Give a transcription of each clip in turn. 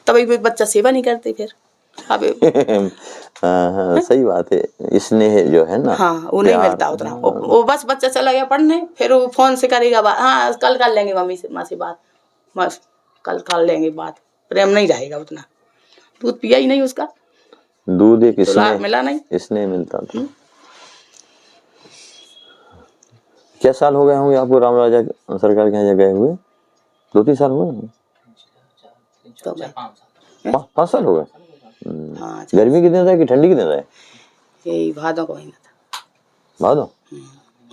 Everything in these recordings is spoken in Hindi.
तभी भी बच्चा सेवा नहीं करते फिर। अब हाँ, सही बात है, स्नेह जो है ना, हाँ वो नहीं मिलता उतना। वो बस बच्चा चला गया पढ़ने, फिर वो फोन से करेगा बात, हाँ कल कर लेंगे मम्मी से, माँ से बात, बस कल कर लेंगे बात, प्रेम नहीं रहेगा उतना। दूध पिया ही नहीं उसका, दूध एक दुलार मिला नहीं, स्नेह मिलता था। क्या साल हो गए होंगे आपको राम राजा सरकार के यहाँ गए हुए? 2-3 साल हुए ना? 5 साल हो गए। गर्मी के दिन था कि ठंडी के दिन था? यही भादों का महीना था। भादों?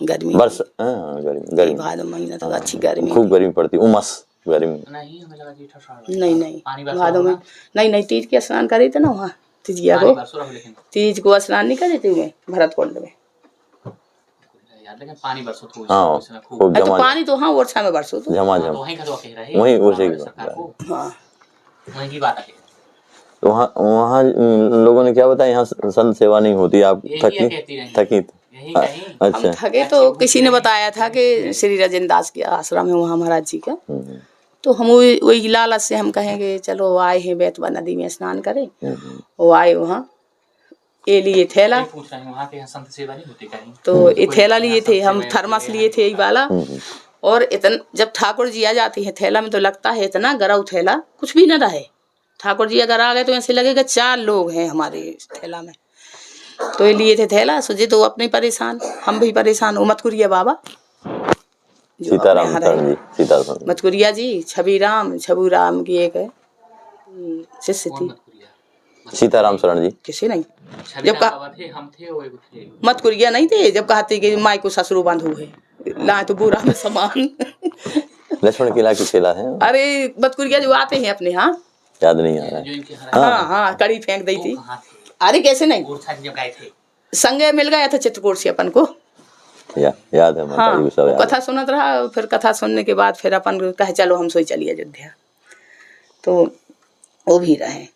गर्मी बरस, हाँ गर्मी भादों महीना था, अच्छी गर्मी, खूब गर्मी पड़ती, उमस गर्मी। नहीं भादों में नहीं, तीज के स्नान करे थे ना वहाँ, तीजिया को, तीज को स्नान नहीं करे थे मैं भरत कुंड में। पानी बरसो तो पानी तो हाँ वर्षा में बरसो तो झमाझम वहीं उसी की बात है। तो वहाँ लोगों ने क्या बताया, यहाँ संत सेवा नहीं होती, आप थकी। अच्छा, हम थके तो किसी ने बताया था कि श्री राजेंद्र दास के आश्रम है वहाँ महाराज जी का, तो हम वही लालच से हम कहेंगे चलो आए हैं बेतवा नदी में स्नान करें। वो आए वहाँ, ये लिए थैला, तो ये थैला लिए थे हम, थर्मस लिए थे यही वाला, और इतना जब ठाकुर जी आ जाते हैं थैला में तो लगता है इतना गरम थैला कुछ भी न रहे। ठाकुर जी अगर आ गए तो ऐसे लगेगा 4 लोग हैं हमारे थैला में। तो ये लिए थे थैला, सोचे तो अपने परेशान, हम भी परेशान। वो मतकुरिया बाबा मतकुरिया जी, छबू राम की एक शिष्य थी, सीताराम शरण जी किसी नहीं, जब मतकुरिया नहीं थे, जब कहते कि माई को ससुरो बंधु है ला तो बुरा में समान लक्ष्मण किला की खेला है। अरे मतकुरिया जो आते हैं अपने, हाँ याद नहीं आ रहा है। हाँ कड़ी फेंक दी थी। अरे कैसे नहीं, संगे मिल गया था चित्रकूट से अपन को, याद है। हाँ कथा सुनत रहा, फिर कथा सुनने के बाद फिर अपन कहे चलो हम सोई चलिए अयोध्या, तो वो भी रहे।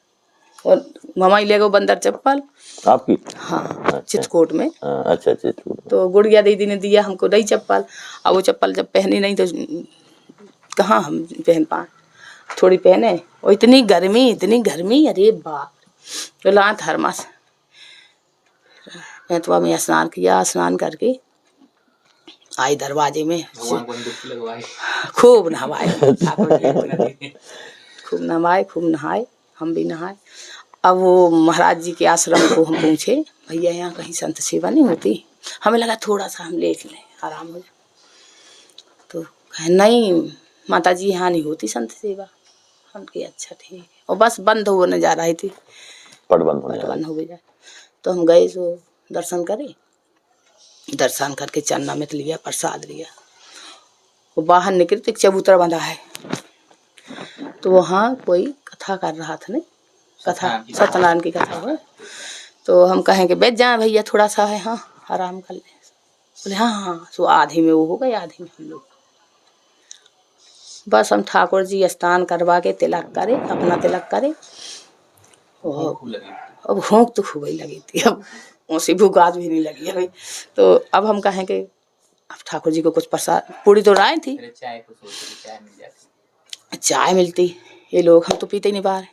और मामा ले गो बंदर चप्पल आपकी, हाँ अच्छा। चित्रकूट में, अच्छा चित्रकूट। तो गुड़िया दीदी ने दिया हमको नई चप्पल। अब वो चप्पल जब पहनी नहीं तो कहाँ हम पहन पाए, थोड़ी पहने, और इतनी गर्मी, अरे बाप, तो ला थर्मस बेतवा में स्नान किया, स्नान करके आई दरवाजे में, खूब नहवाए खूब नहाए, हम भी नहाए। अब वो महाराज जी के आश्रम को हम पूछे, भैया यहाँ कहीं संत सेवा नहीं होती? हमें लगा थोड़ा सा हम लेट लें, आराम हो जाए, तो कहे नहीं माता जी यहाँ नहीं होती संत सेवा। हम कहे अच्छा ठीक है, और बस बंद होने जा रही थी, पट बंद हो गया। तो हम गए तो दर्शन करे, दर्शन करके चन्नामृत लिया, प्रसाद लिया, वो बाहर निकले तो एक चबूतरा बंधा है, तो वहाँ कोई कथा कर रहा था, नहीं कथा सत्यनारायण की कथा है, तो हम कहेंगे बैठ जाए भैया थोड़ा सा है, हाँ आराम कर ले। बोले हाँ, तो आधे में वो हो गए, आधे में हम लोग। बस हम ठाकुर जी स्नान करवा के तिलक करे, अपना तिलक करे, अब भूख तो खूब ही लगी थी, अब उसी भूख आज भी नहीं लगी है। तो अब हम कहेंगे अब ठाकुर जी को कुछ प्रसाद, पूरी तो राय थी, चाय मिलती, ये लोग हम तो पीते नहीं बाहर,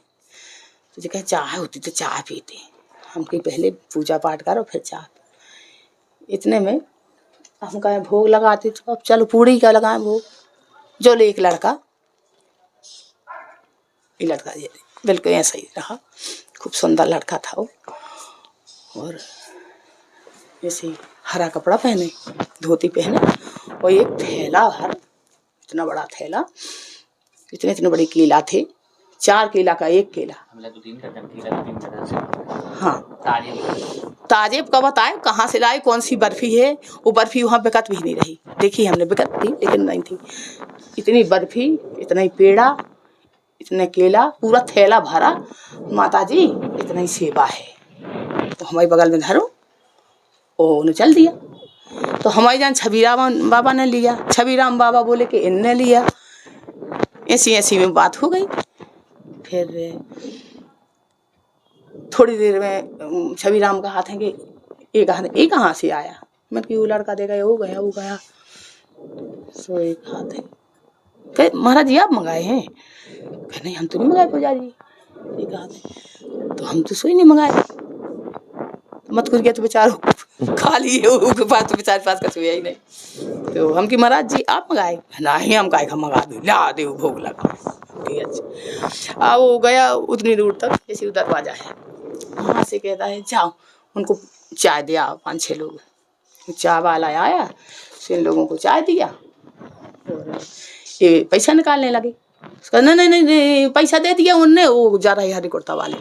तो जो कहे चाय होती तो चाय पीते, हम कहीं पहले पूजा पाठ करो फिर चाय। इतने में हम कहें भोग लगाते, तो अब चलो पूड़ी का लगाएं भोग, जो ले एक लड़का, ये लड़का बिल्कुल ऐसा ही रहा, खूब सुंदर लड़का था वो, और ऐसे हरा कपड़ा पहने, धोती पहने, और एक थैला भर, इतना बड़ा थैला, इतने बड़े केला थे, 4 केला का एक केला, हाँ ताजेब का बताए कहाँ से लाए, कौन सी बर्फी है, वो बर्फी वहाँ बिकत भी नहीं रही, देखी हमने बिकत थी लेकिन नहीं थी, इतनी बर्फी, इतना ही पेड़ा, इतने केला, पूरा थैला भरा, माता जी इतना ही सेवा है। तो हमारे बगल में धरो, उन्हें चल दिया, तो हमारे जान छबीराम बाबा ने लिया, छबीराम बाबा बोले कि इनने लिया, ऐसी में बात हो गई। फिर थोड़ी देर में छबीराम का हाथ है कि ये कहाँ से आया, मैं कि वो लड़का देखा वो गया, सो एक हाथ है, महाराज जी आप मंगाए हैं? नहीं हम तो नहीं मंगाए पुजारी, ये कहा तो हम तो सोई नहीं मंगाए, मत कुछ गया तो बेचारो खा लिए उसके पास, तो बेचारे पास कछु ही नहीं। तो हम कि महाराज जी आप मंगाए, नहीं हम काय मंगा दो, ला दे भोग लगा। अच्छा वो गया उतनी दूर तक, जैसे उधर दरवाजा है, वहाँ से कहता है जाओ उनको चाय दिया। 5-6 लोग, चाय वाला आया, इन लोगों को चाय दिया और ये पैसा निकालने लगे। उसका नहीं नहीं नहीं पैसा दे दिया उनने, वो जा रहा है हरी कुर्ता वाले,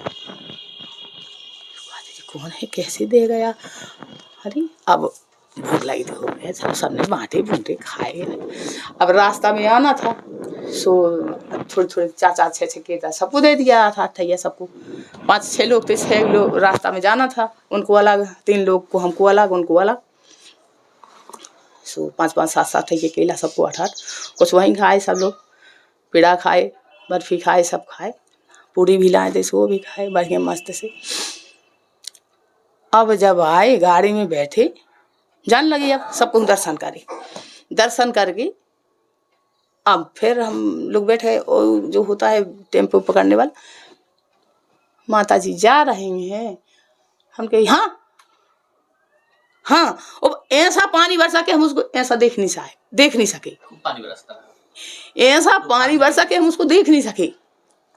कौन है कैसे दे गया। अरे अब भूख लगी तो हो गया, सबने बांटे बूंटे खाए। अब रास्ता में आना था, सो थोड़े थोड़े 4-4 6-6 केता सबको दे दिया था, अठैया सबको। 5-6 लोग थे, 6 लोग रास्ता में जाना था, उनको अलग, 3 लोग को हमको अलग, उनको अलग। सो 5-5 7-7 के केला सबको 8-8, कुछ वहीं खाए सब लोग, पेड़ा खाए, बर्फी खाए, सब खाए, पूरी भी लाए थे सो भी खाए बढ़िया मस्त से। अब जब आए गाड़ी में बैठे, जान लगी अब सबको दर्शन करे, दर्शन करके अब फिर हम लोग बैठे, और जो होता है टेम्पो पकड़ने वाला, माता जी जा रही हैं, हम कही हाँ हाँ, और ऐसा पानी बरसा के हम उसको ऐसा देख नहीं सके, पानी बरसता ऐसा पानी बरसा के हम उसको देख नहीं सके,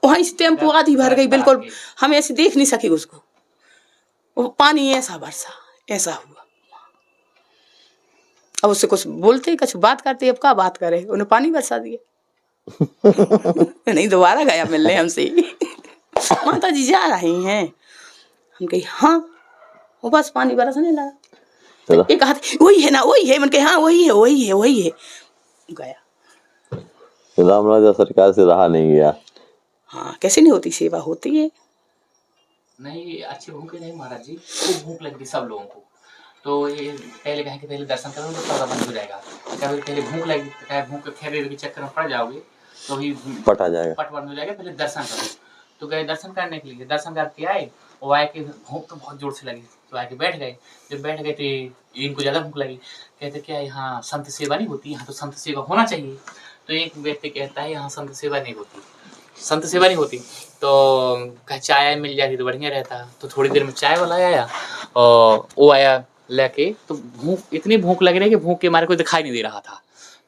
वहीं से टेम्पो आधी भर गई बिल्कुल, हम ऐसे देख नहीं सके उसको, वो पानी ऐसा बरसा, ऐसा हुआ। अब उससे कुछ बोलते कुछ बात करते, अब क्या बात करे, उन्हें पानी बरसा दिया। नहीं दोबारा गया मिलने हमसे। माता जी जा रही हैं, हम कही हाँ, वो बस पानी बरसने लगा। तो एक हाथ वही है ना, वही है, मन के हाँ वही है वही है वही है, गया। राम राजा सरकार से रहा नहीं गया। हाँ कैसे नहीं होती, सेवा होती है। नहीं अच्छी भूखे नहीं महाराज जी, खूब भूख लगी सब लोगों को, तो ये पहले कहें कि पहले दर्शन करो तो सौदा बंद हो जाएगा, कभी पहले भूख लगी, भूख के खैर के चक्कर में पड़ जाओगे तो भी पट आ जाएगा, पट बंद हो जाएगा, पहले दर्शन करो। तो गए दर्शन करने के लिए, दर्शन करके आए, वो आए कि भूख तो बहुत जोर से लगी, तो आके बैठ गए। जब बैठ गए तो इनको ज़्यादा भूख लगी, कहते क्या यहाँ संत सेवा नहीं होती, यहाँ तो संत सेवा होना चाहिए। तो एक व्यक्ति कहता है यहाँ संत सेवा नहीं होती, संत सेवा नहीं होती, तो कहीं चाय मिल जाती तो बढ़िया रहता। तो थोड़ी देर में चाय वाला आया, और वो आया लेके, तो भूख इतनी भूख लग रही कि भूख के मारे कोई दिखाई नहीं दे रहा था।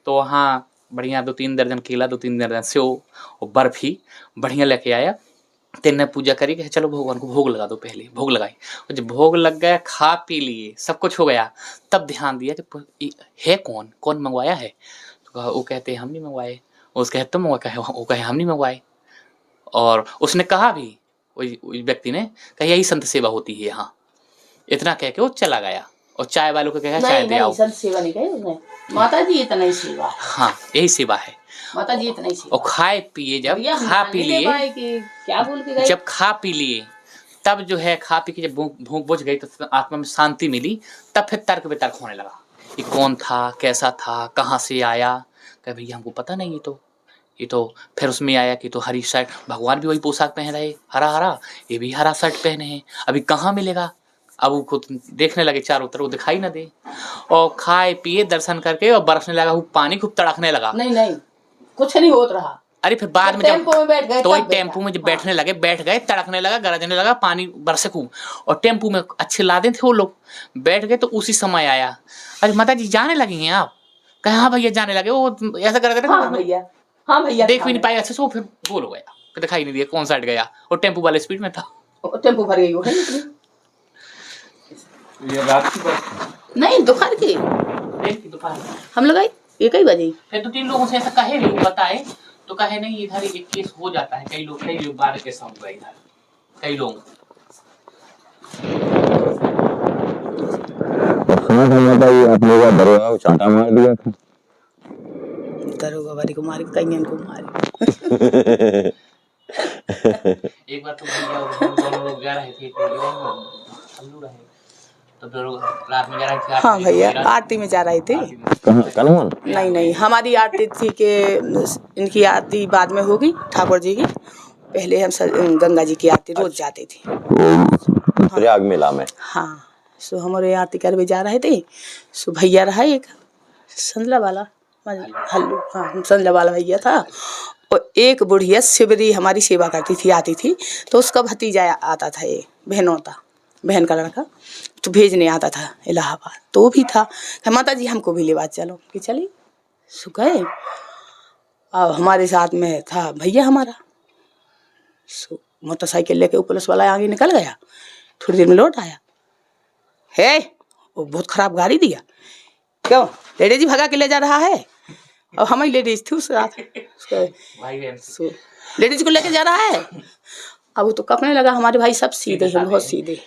तो वहाँ बढ़िया 2-3 दर्जन केला, 2-3 दर्जन सेव और बर्फी बढ़िया लेके आया। तेने पूजा करी कि चलो भगवान को भोग लगा दो, पहले भोग लगाई, और जब भोग लग गया, खा पी लिए, सब कुछ हो गया, तब ध्यान दिया कि है कौन कौन मंगवाया है। तो वो कहते हम नहीं मंगवाए, उसके कहते तुम मंगवाए, वो कहे हम नहीं मंगवाए। और उसने कहा भी, वही व्यक्ति ने कहा यही संत सेवा होती है यहाँ, इतना कह के वो चला गया। और चाय वालों को कहा चाय दे आओ। संत सेवा नहीं कही उसने, माता जी इतना ही सेवा है। हाँ यही सेवा है, माता जी इतना ही सेवा। और खाए पिए, जब खा पी लिए, क्या बोल के गए, जब खा पी लिए, तब जो है खा पी के जब भूख बुझ गई तो आत्मा में शांति मिली, तब फिर तर्क वितर्क होने लगा कि कौन था, कैसा था, कहाँ से आया। कह भैया हमको पता नहीं, ये तो फिर उसमें आया कि तो हरी शर्ट, भगवान भी वही पोशाक पहन रहे, हरा हरा, ये भी हरा शर्ट पहने हैं, अभी कहाँ मिलेगा। अब वो खुद देखने लगे चारों तरफ, वो दिखाई ना दे, और खाए पिए दर्शन करके, और बरसने लगा, वो पानी खूब तड़कने लगा। नहीं कुछ नहीं होत रहा। अरे फिर बाद में जब तो वही टेम्पू में जब बैठने लगे, बैठ गए, तड़कने लगा, गरजने लगा, पानी बरसे खूब, और टेम्पू में अच्छे लादे थे वो लोग, बैठ गए। तो उसी समय आया, अरे माता जी जाने लगी हैं आप? कहे हाँ भैया जाने लगे। वो ऐसा कर रहे थे, हाँ भैया देख भी नहीं पाए अच्छे से, वो फिर गोल हो गया, दिखाई नहीं दिया कौन सा हट गया, और टेम्पू वाले स्पीड में था, टेम्पो भर गई वो है। ये रात की बात नहीं दोपहर की, दोपहर हम लोग 1 बजे। फिर 2-3 लोगों से ऐसा कहे नहीं, बताए तो कहे नहीं इधर एक केस हो जाता है, कई लोग 12 केस हुआ इधर, कई लोग। अपने का दरोगा चांटा मार दिया था, दरोगा वाली को मारी, कईयन को मारी। एक बार तो भैया दोनों लोग जा रहे थे, तो रात में जा रहे थे। हाँ भैया आरती में जा रहे थे। कहाँ नहीं हमारी आरती थी कि इनकी आरती बाद में होगी, ठाकुर जी की, पहले हम गंगा जी की आरती रोज जाते थे प्रयाग मेला में। हाँ सो हमारे आरती करवे जा रहे थे। सो भैया रहा एक संदला वाला, हल्लू, हाँ संदला वाला भैया था, और एक बुढ़िया शिवरी हमारी सेवा करती थी, आती थी, तो उसका भतीजा आता था, ये बहनों था, बहन का लड़का, तो भेजने आता था इलाहाबाद, तो वो भी था। माता जी हमको भी ले बात चलो कि चली सो गए। अब हमारे साथ में था भैया हमारा, सो मोटरसाइकिल लेके वो पुलिस वाला आगे निकल गया, थोड़ी देर में लौट आया, है वो बहुत खराब गाड़ी दिया, क्यों लेडीज जी भगा के ले जा रहा है। और हम ही लेडीज थी उस रात, लेडीज को लेके जा रहा है। अब वो तो कपने लगा, हमारे भाई सब सीधे हैं, बहुत सीधे।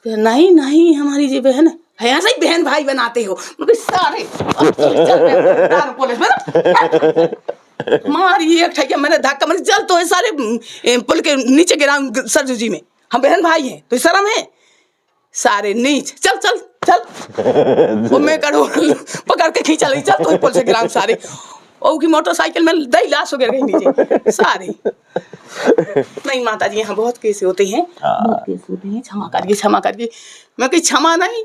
नहीं नहीं हमारी जी बहन है, ऐसा ही बहन भाई बनाते हो सारे। पुलिस मारी एक ठैया, मैंने धक्का मारी, चल तो सारे पुल के नीचे गिरा सरजू जी में, हम बहन भाई हैं तो शर्म है, सारे नीच, चल चल चल। वो मैं करो पकड़ के खींचा ली, चल तो पुल से गिरा सारे, और की मोटरसाइकिल में दही लाश गिर गई नीचे सारे। नहीं माता जी यहाँ बहुत केस होते हैं, बहुत केस होते हैं, क्षमा करिए क्षमा करिए। मैं कही क्षमा नहीं,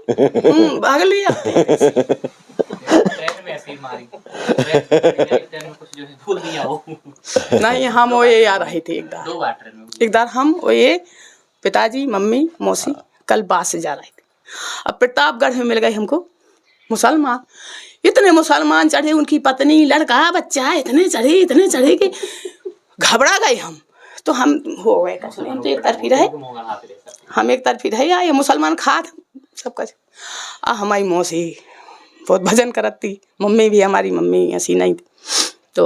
भाग लिया। नहीं हम वो ये आ रहे थे एक बार हम वो ये पिताजी मम्मी मौसी कल बास से जा रहे थे। अब प्रतापगढ़ में मिल गए हमको मुसलमान, इतने मुसलमान चढ़े, उनकी पत्नी लड़का बच्चा इतने चढ़े कि घबरा गए हम। तो हम हो गए हम तो एक तरफी रहे, हम एक तरफी रहे आए, मुसलमान खाद सब कुछ। हमारी मौसी बहुत भजन करती, मम्मी भी हमारी मम्मी ऐसी नहीं थी, तो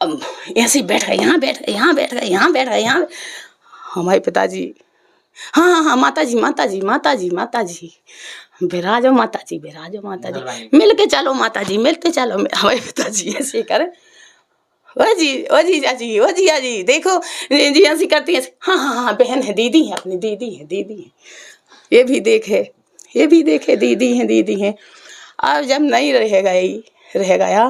अब ऐसे बैठ गए, यहाँ बैठ गए, यहाँ बैठ गए, यहाँ बैठ गए, यहाँ। हमारे पिताजी हाँ हाँ हाँ माता जी माता जी माता जी माता जी बिराजो माता जी, बिराजो माता जी, मिल के चलो माता जी, मिलते चलो। हमारे पिताजी ऐसे करे, ओ जी जाजी, ओ जी आजी, देखो जी ऐसी करती है। हाँ हाँ हाँ बहन है, दीदी है, अपनी दीदी है, दीदी है, ये भी देखे, ये भी देखे, दीदी है, दीदी है। अब जब नहीं रह गया,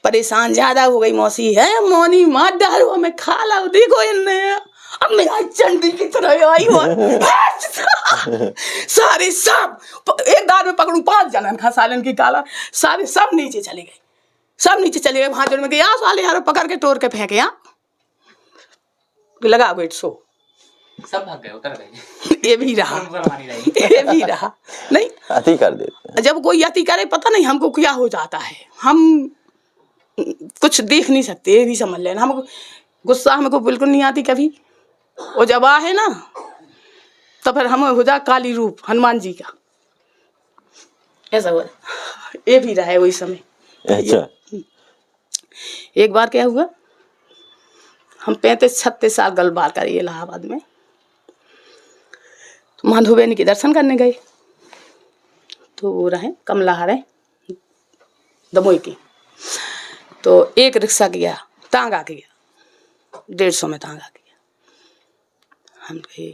परेशान ज्यादा हो गई मौसी, है मोनी मार डालो हमें, खा लो, देखो इनने अब मेरा चंडी की तरह आई हो। सारे सब एक दार में पकड़ू 5 जनन खा सालन की काला, सारे सब नीचे चले गए, सब नीचे चले गए। वहां में गया साले यार पकड़ के तोड़ के फेंके, यहाँ लगा वेट सो सब भाग गए, उतर गए। ये भी रहा, ये भी रहा। नहीं अति कर देते, जब कोई अति करे पता नहीं हमको क्या हो जाता है, हम कुछ देख नहीं सकते, ये भी समझ लेना। हमको गुस्सा हमको बिल्कुल नहीं आती कभी, वो जब है ना तो फिर हम हो जा काली रूप हनुमान जी का, ऐसा हुआ। ये भी रहा है वही समय। अच्छा एक बार क्या हुआ, हम 35-36 साल गलबार करिए इलाहाबाद में, तो माधोबेनी के दर्शन करने गए, तो वो रहे कमला रहे दमोई की, तो एक रिक्शा किया, तांगा किया, 150 में तांगा किया। हम कहे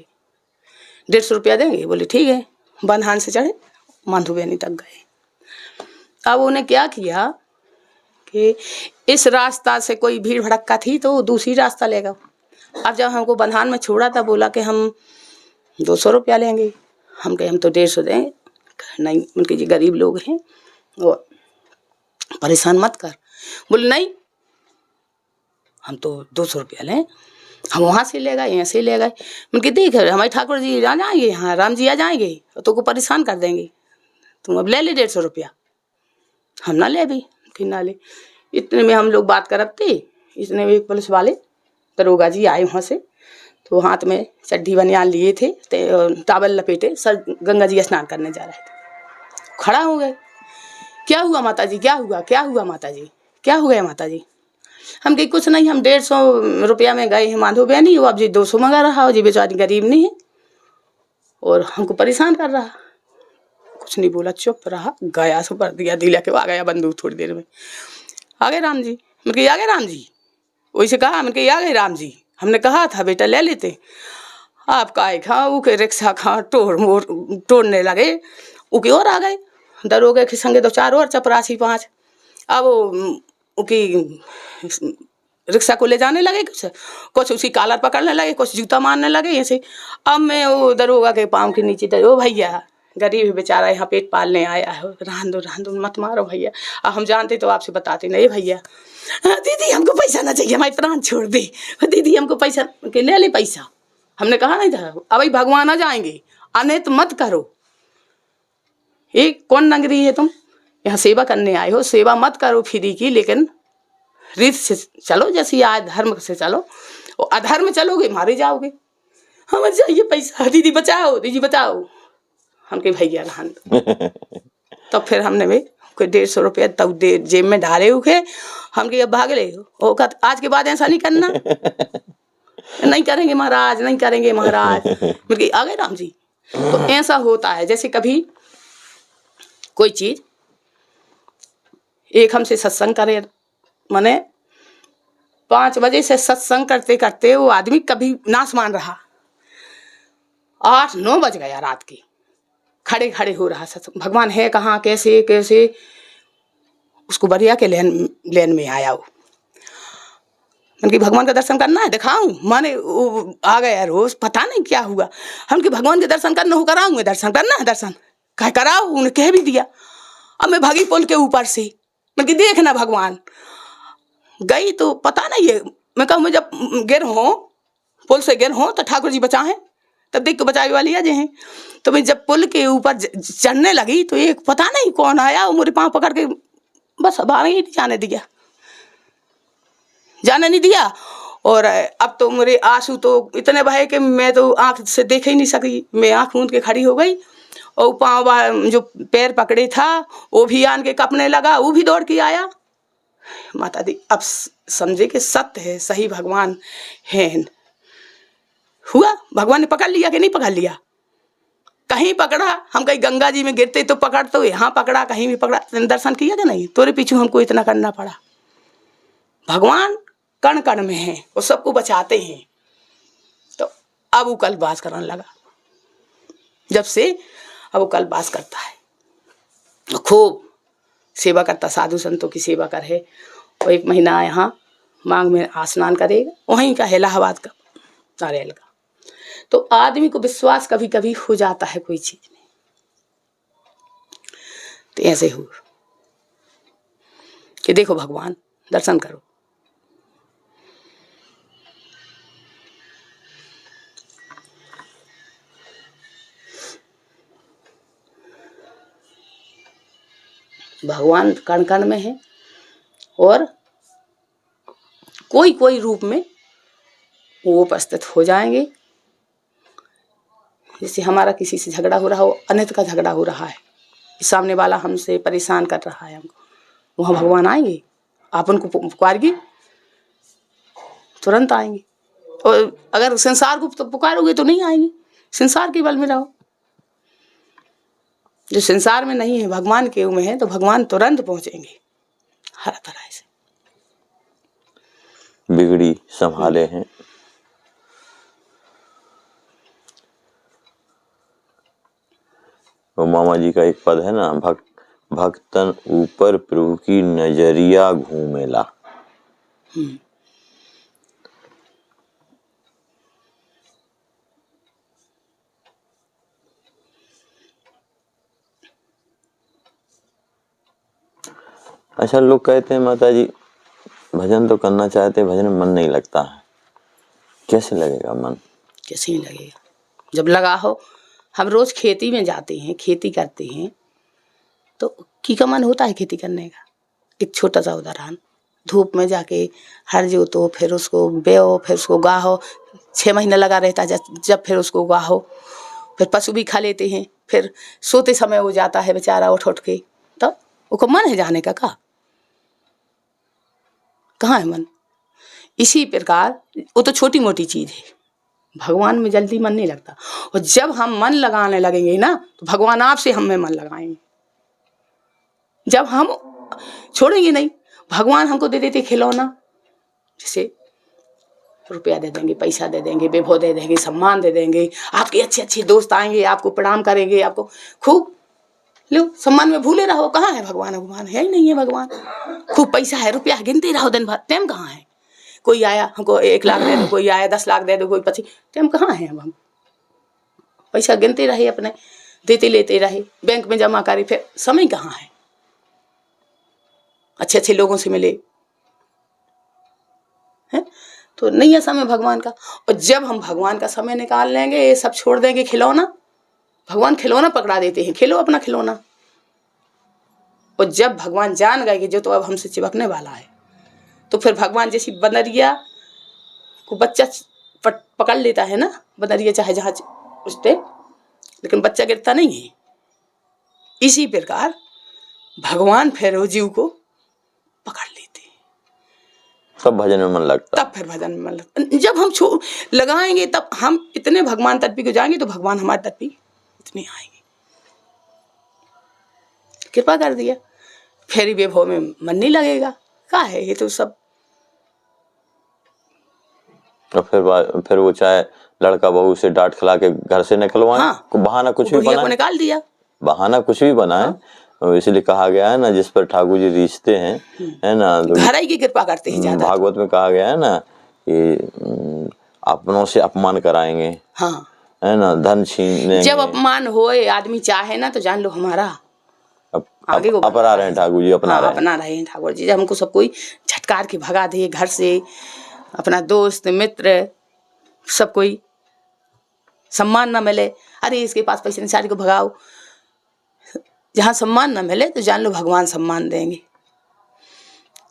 150 रुपया देंगे, बोले ठीक है। बंधान से चढ़े माधोबेनी तक गए। अब उन्हें क्या किया कि इस रास्ता से कोई भीड़ भड़क्का थी तो दूसरी रास्ता लेगा। अब जब हमको बंधान में छोड़ा था, बोला कि हम 200 रुपया लेंगे, हम कहे हम तो 150 देंगे। नहीं, उनके जी गरीब लोग हैं, वो परेशान मत कर। बोले नहीं हम तो 200 रुपया लें, हम वहाँ से ले गए, यहाँ से ले गए। उनके देख हमारे ठाकुर जी आ जाएंगे, यहाँ राम जी आ जाएंगे तो को परेशान कर देंगे, तुम अब ले 150 रुपया। हम ना ले भी कि ना ले। इतने में हम लोग बात करते, इतने में एक पुलिस वाले दरोगा जी आए वहाँ से, तो हाथ में चड्ढी बनियान लिए थे, टावल लपेटे, सर गंगा जी स्नान करने जा रहे थे। खड़ा हो गए, क्या हुआ माता जी, क्या हुआ, क्या हुआ माता जी, क्या हो गया माता जी। हम कहीं कुछ नहीं, हम 150 रुपया में गए हैं माधोबेनी, वो अब जी 200 मंगा रहा हो, जी बेचारी गरीब नहीं है और हमको परेशान कर रहा। कुछ नहीं बोला, चुप रहा, गया सो पर दिया दिला के आ गया बंदूक। थोड़ी देर में आ गए राम जी, मैंने कहा आ गए राम जी, वही से कहा, मैंने कहा आ गए राम जी, हमने कहा था बेटा ले लेते। आप काहे खा उके रिक्शा खा तोड़ने लगे, उके और आ गए दरोगे के संगे 2-4 और चपरासी 5। अब उकी रिक्शा को ले जाने लगे, कुछ उसी कालर पकड़ने लगे, कुछ जूता मारने लगे ऐसे। अब मैं वो दरोगा के पाँव के नीचे, ओ भैया गरीब बेचारा यहाँ पेट पालने आया है, रहन दो मत मारो भैया। अब हम जानते तो आपसे बताते नहीं भैया। दीदी हमको पैसा ना चाहिए, हमारे प्राण छोड़ दे, दीदी हमको पैसा के ले ले पैसा। हमने कहा नहीं था, अब भाई भगवान आ जाएंगे, अनैत मत करो। एक कौन नगरी है तुम, यहाँ सेवा करने आए हो, सेवा मत करो फ्री की, लेकिन रीत से चलो, जैसे आय धर्म से चलो, और अधर्म चलोगे मारे जाओगे। हमें चाहिए पैसा, दीदी बचाओ, दीदी बचाओ। हम के भैया रहन तो फिर हमने भी कोई 150 रुपया तब जेब में डाले हुए, हम के अब भाग ले ओ आज के बाद ऐसा नहीं करना। नहीं करेंगे महाराज, नहीं करेंगे महाराज। मतलब आ गए राम जी। तो ऐसा होता है, जैसे कभी कोई चीज एक हमसे सत्संग करे, माने 5 बजे से सत्संग करते करते वो आदमी कभी नाश मान रहा, 8-9 बज गया रात के, खड़े खड़े हो रहा सत्संग, भगवान है कहाँ, कैसे कैसे, उसको बढ़िया के लेन में आया वो, मन की भगवान का दर्शन करना है, दिखाऊं, माने आ गया रोज, पता नहीं क्या हुआ, हम कि भगवान के दर्शन करना हो, कराऊंगे दर्शन, करना है दर्शन, कह कराओ, उन्हें कह भी दिया। अब मैं भागी पुल के ऊपर से, मन की देखना भगवान, गई तो पता नहीं है, मैं कहूँ मैं जब गिर हो, पुल से गिर हो तो ठाकुर जी बचाएं, तब देख के बचावे वाली आ जाए। तो मैं जब पुल के ऊपर चढ़ने लगी तो एक पता नहीं कौन आया, वो मेरे पाँव पकड़ के बस अब आगे ही नहीं जाने नहीं दिया। और अब तो मेरे आंसू तो इतने बहे कि मैं तो आँख से देख ही नहीं सकी, मैं आँख मूंद के खड़ी हो गई, और पाँव जो पैर पकड़े था वो भी आन के कपने लगा, वो भी दौड़ के आया। माता दी अब समझे कि सत्य है, सही भगवान है। हुआ भगवान ने पकड़ लिया कि नहीं पकड़ लिया, कहीं पकड़ा, हम कहीं गंगा जी में गिरते तो पकड़, तो यहाँ पकड़ा, कहीं भी पकड़ा, दर्शन किया कि नहीं, तोरे पीछे हमको इतना करना पड़ा। भगवान कण कण में है, वो सबको बचाते हैं। तो अब वो कल बास करने लगा, जब से अब वो कल बास करता है, खूब सेवा करता, साधु संतों की सेवा करे। और 1 महीना यहाँ मांग में स्नान करेगा, वहीं का इलाहाबाद का नारियल का। तो आदमी को विश्वास कभी कभी हो जाता है कोई चीज में, तो ऐसे हो कि देखो भगवान दर्शन करो। भगवान कण कण में है, और कोई कोई रूप में वो उपस्थित हो जाएंगे। जैसे हमारा किसी से झगड़ा हो रहा हो, अनित का झगड़ा हो रहा है, सामने वाला हमसे परेशान कर रहा है हमको, वहाँ भगवान आएंगे, आप उनको पुकारेंगे तुरंत आएंगे। और अगर संसार को तो पुकारोगे तो नहीं आएंगे, संसार के बल में रहो। जो संसार में नहीं है, भगवान के में है, तो भगवान तुरंत पहुंचेंगे हर तरह से। बिगड़ी संभाले हैं। वो मामा जी का एक पद है ना, भक्तन ऊपर प्रभु की नजरिया घूमेला। अच्छा, लोग कहते हैं माता जी भजन तो करना चाहते, भजन में मन नहीं लगता है, कैसे लगेगा मन? कैसे नहीं लगेगा, जब लगा हो। हम रोज खेती में जाते हैं, खेती करते हैं, तो की का मन होता है खेती करने का। एक छोटा सा उदाहरण, धूप में जाके हर जोतो, फिर उसको बेओ, फिर उसको गाहो, 6 महीने लगा रहता है, जब फिर उसको गाहो, फिर पशु भी खा लेते हैं, फिर सोते समय हो जाता है बेचारा उठ के, तो उसको मन है जाने का कहाँ है मन। इसी प्रकार वो तो छोटी मोटी चीज है, भगवान में जल्दी मन नहीं लगता। और जब हम मन लगाने लगेंगे ना, तो भगवान आपसे हम में मन लगाएंगे। जब हम छोड़ेंगे नहीं, भगवान हमको दे देते खिलौना, जैसे रुपया दे देंगे, पैसा दे देंगे, वैभव दे देंगे, सम्मान दे देंगे, आपके अच्छे अच्छे दोस्त आएंगे, आपको प्रणाम करेंगे, आपको खूब लो सम्मान में भूले रहो। कहाँ है भगवान? भगवान है ही नहीं है भगवान। खूब पैसा है, रुपया गिनते रहो दिन भर, टाइम कहाँ है? कोई आया हमको 1 लाख दे दो, कोई आया 10 लाख दे दो, कोई 25, टाइम कहाँ है? अब हम पैसा गिनते रहे, अपने देते लेते रहे, बैंक में जमा करे, फिर समय कहाँ है? अच्छे अच्छे लोगों से मिले, है। तो नहीं है समय भगवान का। और जब हम भगवान का समय निकाल लेंगे, ये सब छोड़ देंगे, खिलौना, भगवान खिलौना पकड़ा देते हैं, खेलो अपना खिलौना। और जब भगवान जान गए कि जो तो अब हमसे चिपकने वाला है, तो फिर भगवान जैसी बनरिया को बच्चा पकड़ लेता है ना, बनरिया चाहे जहाँ उठते, लेकिन बच्चा गिरता नहीं है। इसी प्रकार भगवान फिर जीव को पकड़ लेते हैं, तब भजन में मन लगता। तब फिर भजन में मन लगता। जब हम लगाएंगे, तब हम इतने भगवान तत्वी को जाएंगे, तो भगवान हमारे तत्वी इतने आएंगे। कृपा कर दिया, फेरी वैभव में मन नहीं लगेगा। क्या है ये तो सब। और फिर वो चाहे लड़का बहू से डांट खिला के घर से निकलवाए, हाँ, बहाना कुछ भी बनाए, निकाल दिया, बहाना कुछ भी बनाए। हाँ। इसलिए कहा गया है ना, जिस पर ठाकुर जी रीझते हैं, है ना, तो घर ही की कृपा करते हैं ज्यादा। भागवत में कहा गया है ना कि अपनों से अपमान कराएंगे, हाँ, है ना, धन छीन। जब अपमान होए, आदमी चाहे ना, तो जान लो हमारा आगे को अपना रहे हैं ठाकुर जी, अपना रहे हैं ठाकुर जी। जब हमको सब कोई झटकार के भगा दे घर से, अपना दोस्त मित्र सब कोई, सम्मान ना मिले, अरे इसके पास पैसे नहीं, सारे को भगाओ। जहाँ सम्मान ना मिले, तो जान लो भगवान सम्मान देंगे,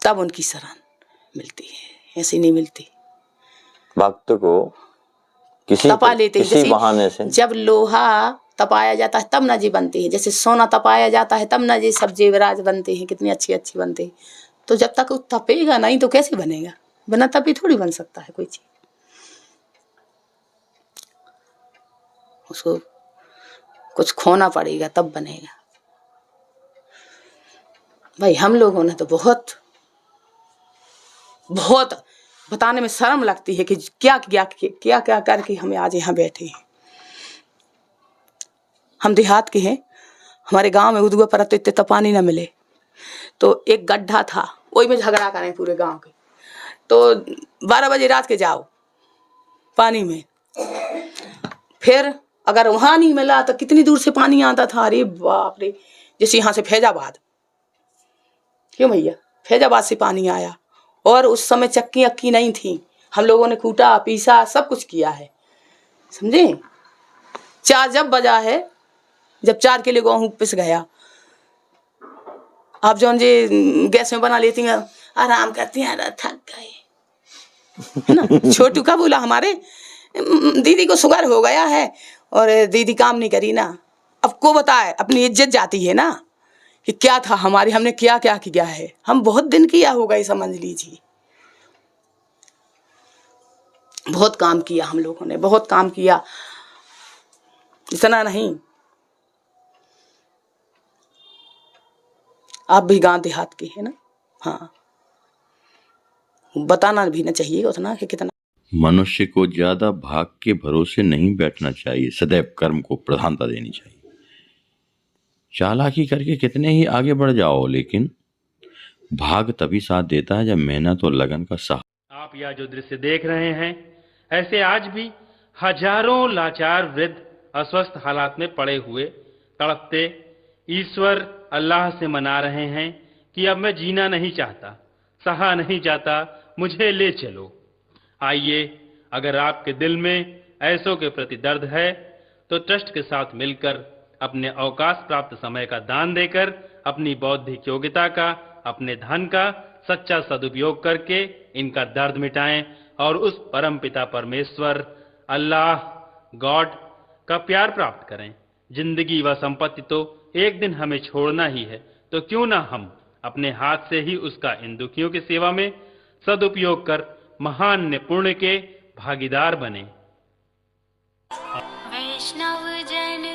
तब उनकी शरण मिलती है, ऐसी नहीं मिलती। भक्त को किसी तपा लेते हैं, किसी बहाने से। जब लोहा तपाया जाता है तब ना जी बनती है, जैसे सोना तपाया जाता है तब ना जी सब जेवराज बनते हैं, कितनी अच्छी अच्छी बनते हैं। तो जब तक वो तपेगा नहीं, तो कैसे बनेगा? बिना तपे थोड़ी बन सकता है कोई चीज। उसको कुछ खोना पड़ेगा तब बनेगा। भाई हम लोगों ने तो बहुत बहुत बताने में शर्म लगती है कि क्या क्या क्या क्या करके हमें आज यहाँ बैठे हैं। हम देहात के हैं, हमारे गांव में उदुआ पर तो इतने तपानी ना मिले, तो एक गड्ढा था, वही में झगड़ा करें पूरे गांव के। तो 12 बजे रात के जाओ पानी में, फिर अगर वहां नहीं मिला तो कितनी दूर से पानी आता था। अरे बाप रे, जैसे यहाँ से फैजाबाद, क्यों भैया, फैजाबाद से पानी आया। और उस समय चक्की अक्की नहीं थी, हम लोगों ने कूटा पीसा सब कुछ किया है, समझे। 4 जब बजा है, जब 4 किलो गेहूं पिस गया। आप जो गैस में बना लेती हैं, आराम करती हैं, थक गए, है ना। छोटू का बोला, हमारे दीदी को शुगर हो गया है और दीदी काम नहीं करी ना। अब को बताए, अपनी इज्जत जाती है ना, कि क्या था हमारी, हमने क्या क्या किया है। हम बहुत दिन किया होगा, ये समझ लीजिए। बहुत काम किया हम लोगों ने, बहुत काम किया, इतना नहीं। आप भी गांव देहात के हैं ना, हाँ, बताना भी ना चाहिए उतना कि कितना। मनुष्य को ज्यादा भाग के भरोसे नहीं बैठना चाहिए, सदैव कर्म को प्रधानता देनी चाहिए। चालाकी करके कितने ही आगे बढ़ जाओ, लेकिन भाग तभी साथ देता है जब मेहनत और लगन का साथ। आप यह जो दृश्य देख रहे हैं, ऐसे आज भी हजारों लाचार वृद्ध अस्वस्थ हालात में पड़े हुए तड़पते ईश्वर अल्लाह से मना रहे हैं कि अब मैं जीना नहीं चाहता, सहा नहीं जाता, मुझे ले चलो। आइए, अगर आपके दिल में ऐसों के प्रति दर्द है, तो ट्रस्ट के साथ मिलकर अपने अवकाश प्राप्त समय का दान देकर, अपनी बौद्धिक योग्यता का, अपने धन का सच्चा सदुपयोग करके इनका दर्द मिटाएं और उस परम पिता परमेश्वर अल्लाह गॉड का प्यार प्राप्त करें। जिंदगी व संपत्ति तो एक दिन हमें छोड़ना ही है, तो क्यों ना हम अपने हाथ से ही उसका इन दुखियों की सेवा में सदुपयोग कर महान पुण्य के भागीदार बने। वैष्णव जन